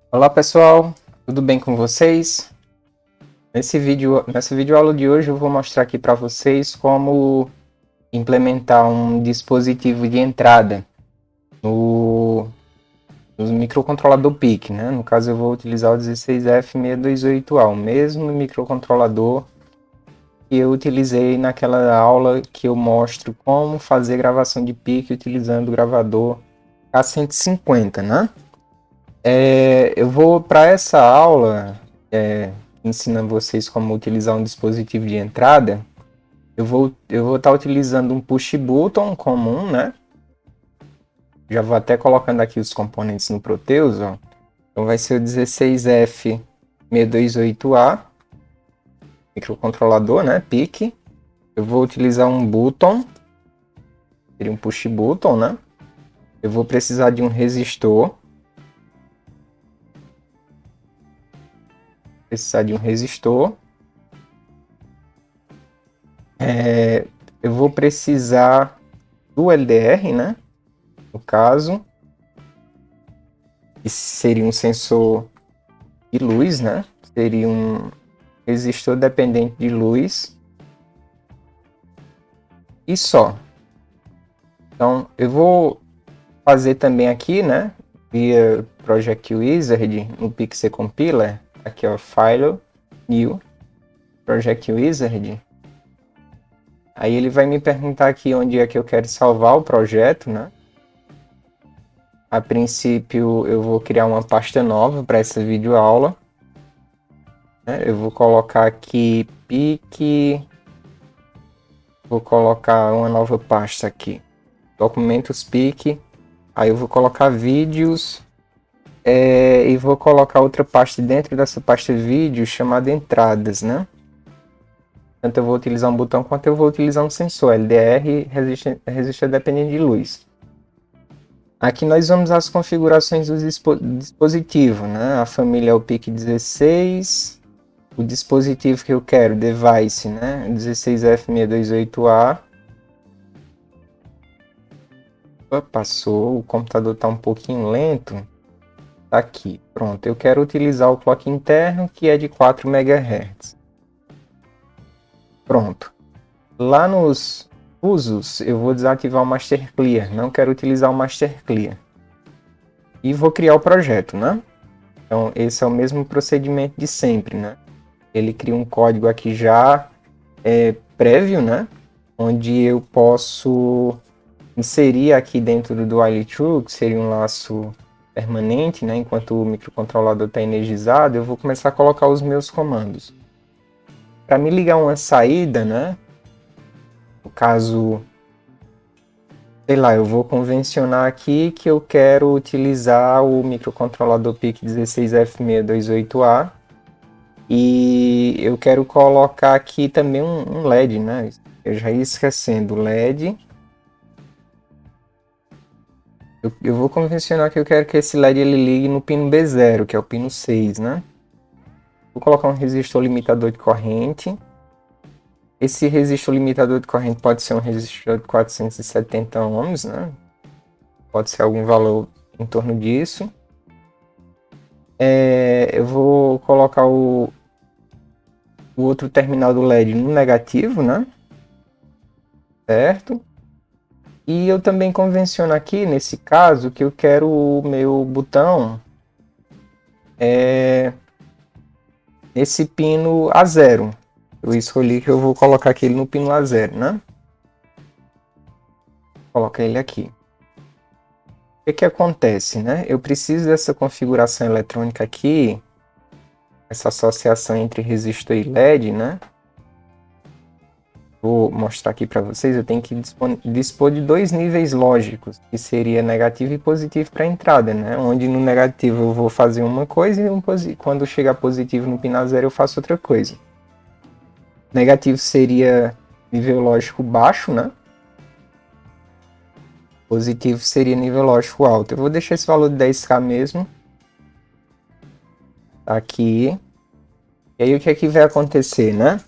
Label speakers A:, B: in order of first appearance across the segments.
A: Olá pessoal, tudo bem com vocês? Nessa videoaula de hoje eu vou mostrar aqui para vocês como implementar um dispositivo de entrada no microcontrolador PIC, né? No caso eu vou utilizar o 16F628A, o mesmo microcontrolador que eu utilizei naquela aula que eu mostro como fazer gravação de PIC utilizando o gravador K150, né? Eu vou para essa aula ensinando vocês como utilizar um dispositivo de entrada. Eu vou estar utilizando um push button comum, né? Já vou até colocando aqui os componentes no Proteus, ó. Então vai ser o 16F628A, microcontrolador, né? PIC. Eu vou utilizar um button, seria um push button, né? Eu vou precisar de um resistor. Eu vou precisar do LDR, né? No caso, que seria um sensor de luz, né? Seria um resistor dependente de luz. E só. Então, eu vou fazer também aqui, né? Via Project Wizard, no Pixel Compiler. Aqui, ó, File, New, Project Wizard. Aí ele vai me perguntar aqui onde é que eu quero salvar o projeto, né? A princípio, eu vou criar uma pasta nova para essa videoaula. Eu vou colocar aqui PIC. Vou colocar uma nova pasta aqui. Documentos PIC. Aí eu vou colocar vídeos. E vou colocar outra pasta dentro dessa pasta vídeo chamada entradas, né? Tanto eu vou utilizar um botão quanto eu vou utilizar um sensor. LDR resistor dependente de luz. Aqui nós vamos às configurações do dispositivo, né? A família é o PIC16. O dispositivo que eu quero, device, né? 16F628A. Passou, o computador está um pouquinho lento. Tá aqui, pronto. Eu quero utilizar o clock interno, que é de 4 MHz. Pronto. Lá nos usos, eu vou desativar o Master Clear. Não quero utilizar o Master Clear. E vou criar o projeto, né? Então, esse é o mesmo procedimento de sempre, né? Ele cria um código aqui já prévio, né? Onde eu posso inserir aqui dentro do while true, que seria um laço permanente, né? Enquanto o microcontrolador está energizado, eu vou começar a colocar os meus comandos. Para me ligar uma saída, né? No caso, sei lá, eu vou convencionar aqui que eu quero utilizar o microcontrolador PIC16F628A e eu quero colocar aqui também um LED, né? Eu já ia esquecendo o LED. Eu vou convencionar que eu quero que esse LED ele ligue no pino B0, que é o pino 6, né? Vou colocar um resistor limitador de corrente. Esse resistor limitador de corrente pode ser um resistor de 470 ohms, né? Pode ser algum valor em torno disso. Eu vou colocar o outro terminal do LED no negativo, né? Certo? E eu também convenciono aqui, nesse caso, que eu quero o meu botão nesse pino A0. Eu escolhi que eu vou colocar aqui no pino A0, né? Vou colocar ele aqui. O que acontece, né? Eu preciso dessa configuração eletrônica aqui, essa associação entre resistor e LED, né? Vou mostrar aqui para vocês. Eu tenho que dispor de dois níveis lógicos, que seria negativo e positivo para a entrada, né? Onde no negativo eu vou fazer uma coisa e quando chegar positivo no pino A0 eu faço outra coisa. Negativo seria nível lógico baixo, né? Positivo seria nível lógico alto. Eu vou deixar esse valor de 10k mesmo. Tá aqui. E aí o que é que vai acontecer, né?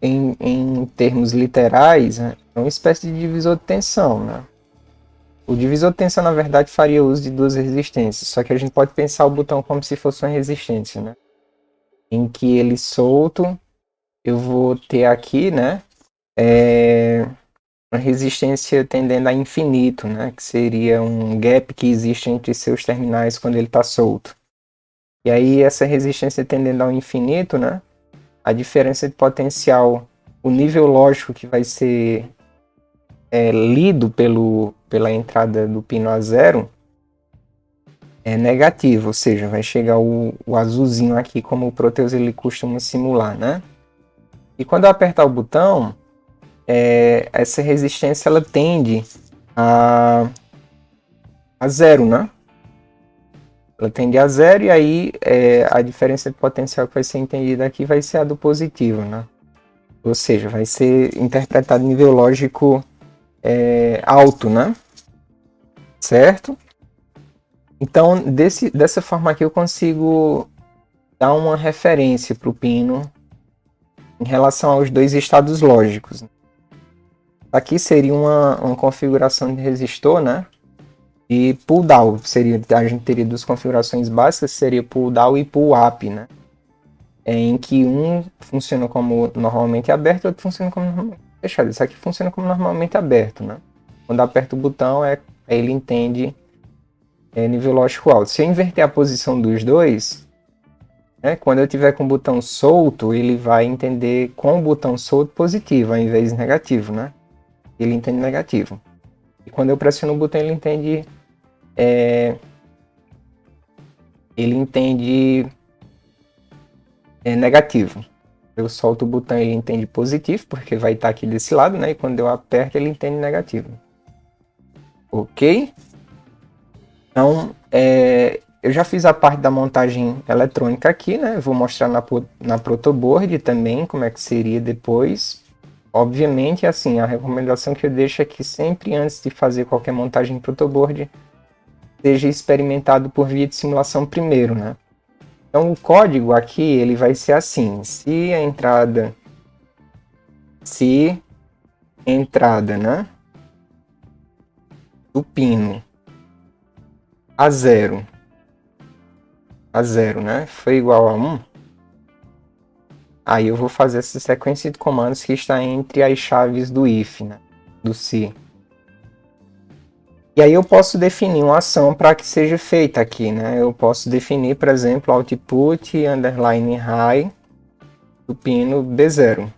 A: Em termos literais, né? É uma espécie de divisor de tensão, né? O divisor de tensão, na verdade, faria uso de duas resistências, só que a gente pode pensar o botão como se fosse uma resistência, né? Em que ele solto, eu vou ter aqui, né? Uma resistência tendendo a infinito, né? Que seria um gap que existe entre seus terminais quando ele está solto. E aí essa resistência tendendo ao infinito, né? A diferença de potencial, o nível lógico que vai ser lido pela entrada do pino a zero é negativo, ou seja, vai chegar o azulzinho aqui, como o Proteus ele costuma simular, né? E quando eu apertar o botão, essa resistência ela tende a zero, né? Ela tende a zero e aí a diferença de potencial que vai ser entendida aqui vai ser a do positivo, né? Ou seja, vai ser interpretado em nível lógico alto, né? Certo? Então, dessa forma aqui eu consigo dar uma referência para o pino em relação aos dois estados lógicos. Aqui seria uma configuração de resistor, né? E pull down, a gente teria duas configurações básicas, seria pull down e pull up, né? Em que um funciona como normalmente aberto e outro funciona como normalmente fechado. Isso aqui funciona como normalmente aberto, né? Quando aperta o botão, ele entende nível lógico alto. Se eu inverter a posição dos dois, né, quando eu tiver com o botão solto, ele vai entender com o botão solto positivo, ao invés de negativo, né? Ele entende negativo. E quando eu pressiono o botão, ele entende negativo. Eu solto o botão, ele entende positivo, porque vai estar aqui desse lado, né? E quando eu aperto, ele entende negativo. Ok? Então, eu já fiz a parte da montagem eletrônica aqui, né? Vou mostrar na protoboard também como é que seria depois. Obviamente, assim, a recomendação que eu deixo é que sempre antes de fazer qualquer montagem em protoboard, seja experimentado por via de simulação primeiro, né? Então, o código aqui, ele vai ser assim, se entrada, né, do pino a zero, né, foi igual a 1, aí eu vou fazer essa sequência de comandos que está entre as chaves do if, né, do se. E aí eu posso definir uma ação para que seja feita aqui, né? Eu posso definir, por exemplo, output underline high do pino B0.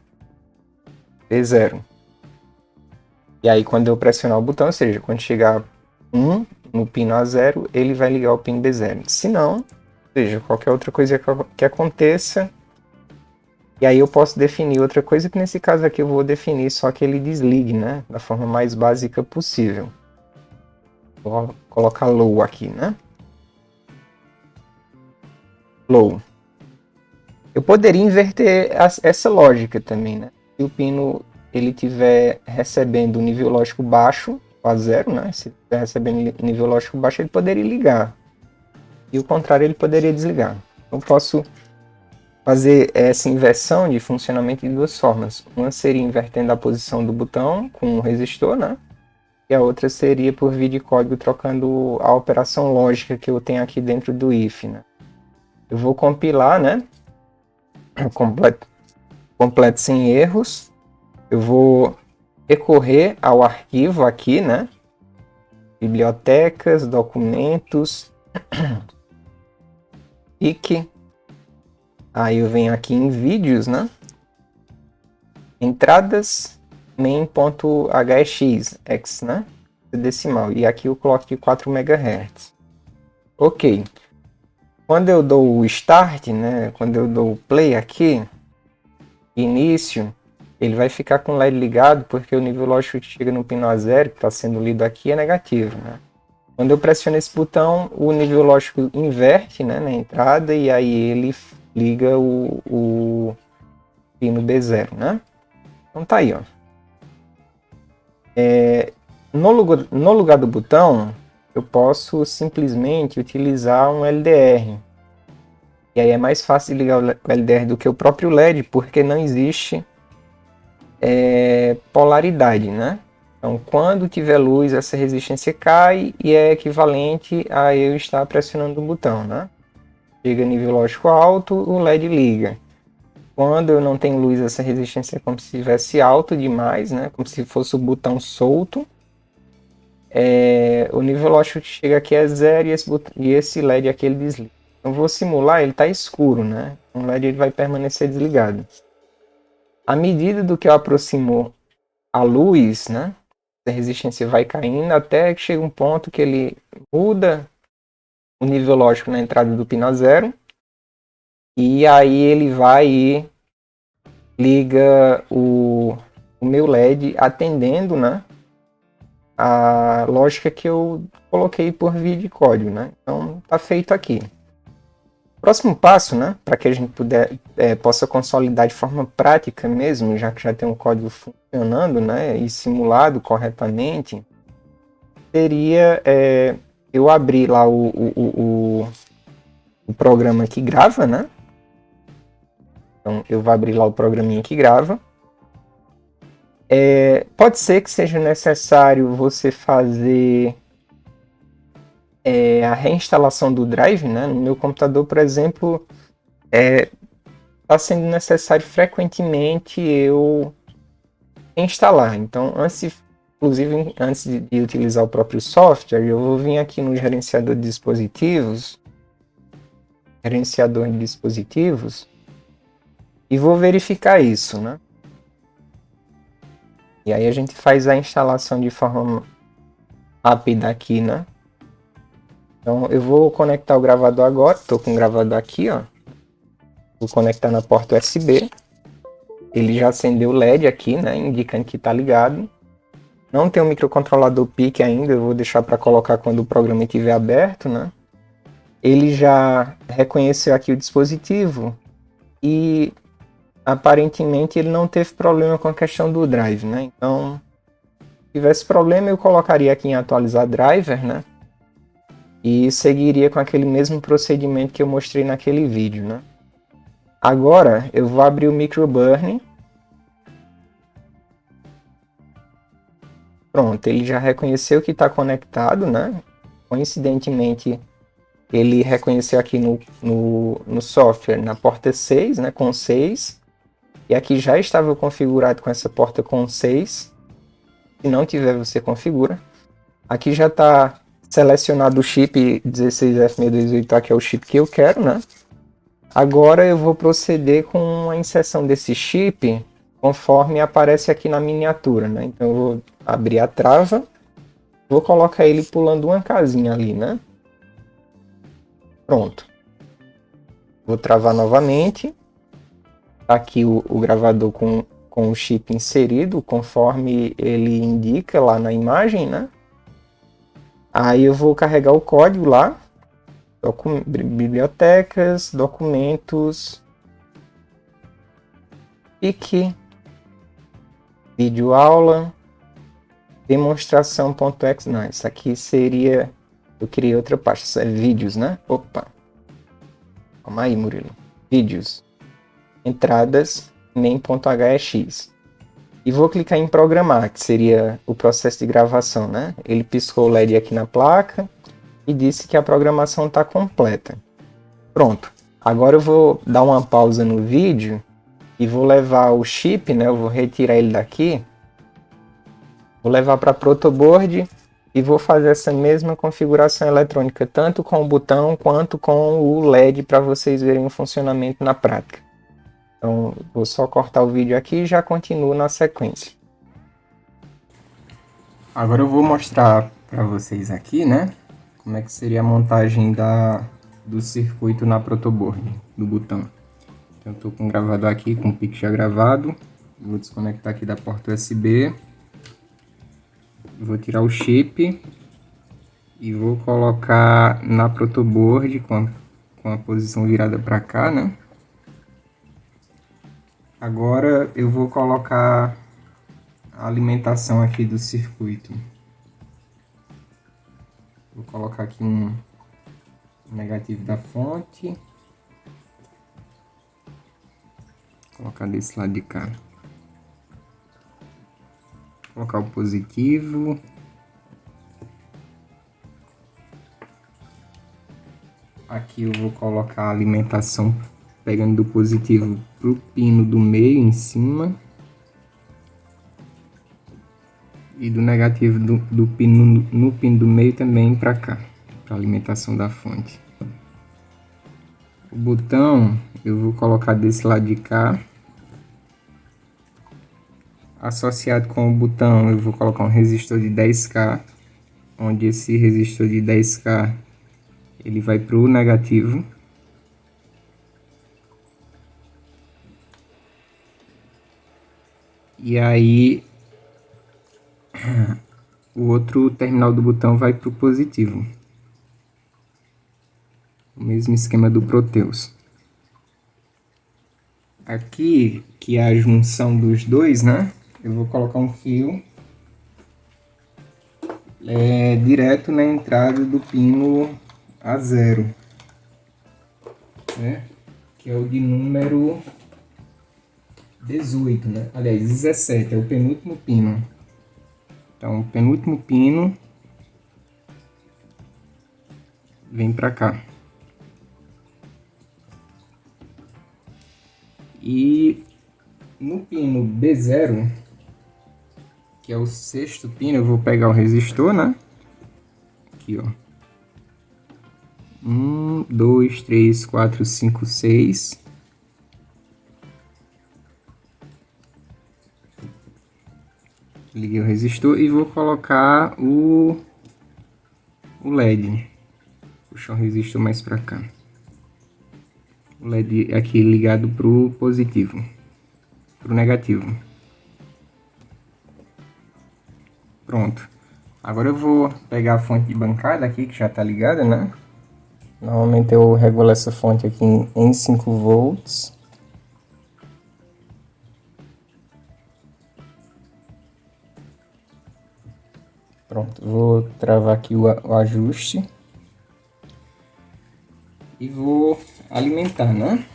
A: E aí quando eu pressionar o botão, ou seja, quando chegar 1 no pino A0, ele vai ligar o pino B0. Se não, ou seja, qualquer outra coisa que aconteça, e aí eu posso definir outra coisa, que nesse caso aqui eu vou definir só que ele desligue, né? Da forma mais básica possível. Vou colocar low aqui, né? Low. Eu poderia inverter essa lógica também, né? Se o pino ele estiver recebendo um nível lógico baixo, a zero, né? Se estiver recebendo nível lógico baixo, ele poderia ligar. E o contrário, ele poderia desligar. Então, eu posso fazer essa inversão de funcionamento de duas formas. Uma seria invertendo a posição do botão com o resistor, né? E a outra seria por via de código trocando a operação lógica que eu tenho aqui dentro do if, né? Eu vou compilar, né? Completo sem erros. Eu vou recorrer ao arquivo aqui, né? Bibliotecas, documentos, IC. Aí eu venho aqui em vídeos, né? Entradas main.hx, x, né? Decimal. E aqui eu coloco de 4 MHz. Ok. Quando eu dou o start, né? Quando eu dou o play aqui, início, ele vai ficar com o LED ligado porque o nível lógico que chega no pino A0, que está sendo lido aqui, é negativo, né? Quando eu pressiono esse botão, o nível lógico inverte, né, na entrada e aí ele liga o pino B0, né? Então tá aí, ó. No lugar do botão, eu posso simplesmente utilizar um LDR. E aí é mais fácil de ligar o LDR do que o próprio LED, porque não existe polaridade, né? Então, quando tiver luz, essa resistência cai e é equivalente a eu estar pressionando o botão, né? Chega a nível lógico alto, o LED liga. Quando eu não tenho luz, essa resistência é como se estivesse alto demais, né? Como se fosse o botão solto. O nível lógico que chega aqui é 0 e esse LED aqui ele desliga. Então, vou simular, ele está escuro, né? O LED ele vai permanecer desligado. À medida do que eu aproximo a luz, né? A resistência vai caindo até que chega um ponto que ele muda o nível lógico na entrada do pino a 0. E aí ele vai e liga o meu LED atendendo, né, a lógica que eu coloquei por via de código, né? Então tá feito aqui. Próximo passo, né, para que a gente possa consolidar de forma prática mesmo, já que já tem um código funcionando, né, e simulado corretamente, seria eu abrir lá o programa que grava, né? Então eu vou abrir lá o programinha que grava. Pode ser que seja necessário você fazer a reinstalação do drive, né? No meu computador, por exemplo, está sendo necessário frequentemente eu instalar. Então, inclusive antes de utilizar o próprio software, eu vou vir aqui no gerenciador de dispositivos, e vou verificar isso, né? E aí a gente faz a instalação de forma rápida aqui, né? Então eu vou conectar o gravador agora, estou com o gravador aqui, ó. Vou conectar na porta USB. Ele já acendeu o LED aqui, né, indicando que está ligado. Não tem um microcontrolador PIC ainda, eu vou deixar para colocar quando o programa estiver aberto, né? Ele já reconheceu aqui o dispositivo e aparentemente ele não teve problema com a questão do drive, né? Então, se tivesse problema, eu colocaria aqui em atualizar driver, né? E seguiria com aquele mesmo procedimento que eu mostrei naquele vídeo, né? Agora eu vou abrir o microburn. Pronto, ele já reconheceu que está conectado, né? Coincidentemente, ele reconheceu aqui no software na porta 6, né? Com 6. E aqui já estava configurado com essa porta com 6. Se não tiver, você configura. Aqui já está selecionado o chip 16F628A, que é o chip que eu quero, né? Agora eu vou proceder com a inserção desse chip conforme aparece aqui na miniatura, né? Então eu vou abrir a trava, vou colocar ele pulando uma casinha ali, né? Pronto. Vou travar novamente. Tá aqui o gravador com o chip inserido, conforme ele indica lá na imagem, né? Aí eu vou carregar o código lá. Bibliotecas, documentos, PIC, vídeo aula, demonstração.exe. Não, isso aqui seria... Eu criei outra pasta, isso é vídeos, né? Opa! Calma aí, Murilo. Vídeos. Entradas, main.hex. E vou clicar em programar, que seria o processo de gravação, né? Ele piscou o LED aqui na placa e disse que a programação está completa. Pronto. Agora eu vou dar uma pausa no vídeo e vou levar o chip, né? Eu vou retirar ele daqui. Vou levar para a protoboard e vou fazer essa mesma configuração eletrônica, tanto com o botão quanto com o LED, para vocês verem o funcionamento na prática. Então, vou só cortar o vídeo aqui e já continuo na sequência. Agora eu vou mostrar para vocês aqui, né, como é que seria a montagem do circuito na protoboard, do botão. Então, eu estou com o gravador aqui, com o PIC já gravado. Vou desconectar aqui da porta USB. Vou tirar o chip e vou colocar na protoboard com a posição virada para cá, né? Agora eu vou colocar a alimentação aqui do circuito. Vou colocar aqui um negativo da fonte. Vou colocar desse lado de cá. Colocar o positivo. Aqui eu vou colocar a alimentação pegando do positivo pro pino do meio em cima. E do negativo do pino no pino do meio também para cá, para alimentação da fonte. O botão eu vou colocar desse lado de cá. Associado com o botão eu vou colocar um resistor de 10K, onde esse resistor de 10K ele vai para o negativo. E aí o outro terminal do botão vai para o positivo. O mesmo esquema do Proteus. Aqui, que é a junção dos dois, né? Eu vou colocar um fio direto na entrada do pino A0, né? Que é o de número 18, né? Aliás, 17, é o penúltimo pino. Então, o penúltimo pino vem para cá. E no pino B0, que é o sexto pino, eu vou pegar o resistor, né? Aqui, ó. 1, 2, 3, 4, 5, 6. Liguei o resistor e vou colocar o LED. Puxar o resistor mais para cá. O LED aqui ligado pro positivo, pro negativo. Pronto. Agora eu vou pegar a fonte de bancada aqui, que já tá ligada, né? Normalmente eu regulo essa fonte aqui em 5 volts. Pronto, vou travar aqui o ajuste. E vou alimentar, né?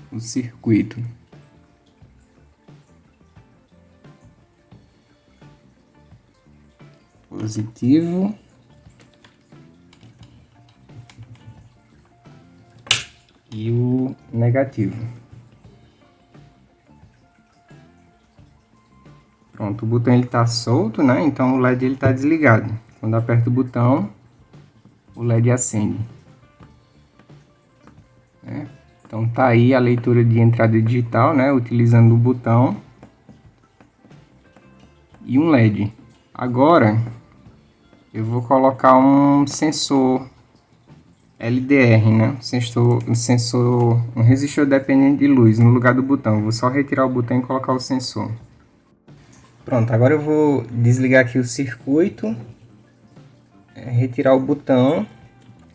A: O circuito. Positivo. E o negativo. Pronto, o botão ele tá solto, né? Então o LED ele tá desligado. Quando aperto o botão, o LED acende. Né? Então tá aí a leitura de entrada digital, né? Utilizando o botão e um LED. Agora eu vou colocar um sensor LDR, né? Um resistor dependente de luz no lugar do botão. Vou só retirar o botão e colocar o sensor. Pronto, agora eu vou desligar aqui o circuito, retirar o botão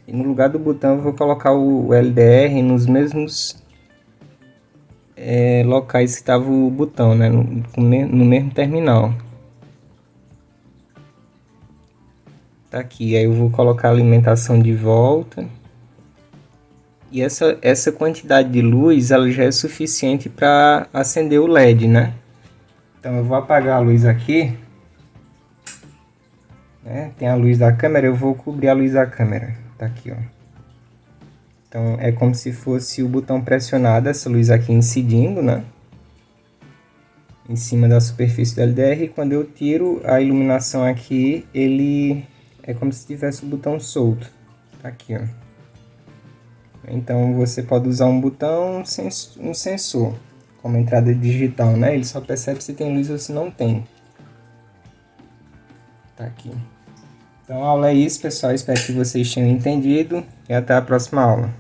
A: e no lugar do botão eu vou colocar o LDR nos mesmos locais que estava o botão, né? No mesmo terminal. Tá aqui, aí eu vou colocar a alimentação de volta. E essa quantidade de luz ela já é suficiente para acender o LED, né? Então eu vou apagar a luz aqui, né? Tem a luz da câmera, eu vou cobrir a luz da câmera, tá aqui, ó. Então é como se fosse o botão pressionado, essa luz aqui incidindo, né? Em cima da superfície do LDR, e quando eu tiro a iluminação aqui, ele é como se tivesse o botão solto, tá aqui, ó. Então você pode usar um botão, um sensor, como entrada digital, né? Ele só percebe se tem luz ou se não tem. Tá aqui. Então a aula é isso, pessoal. Espero que vocês tenham entendido e até a próxima aula.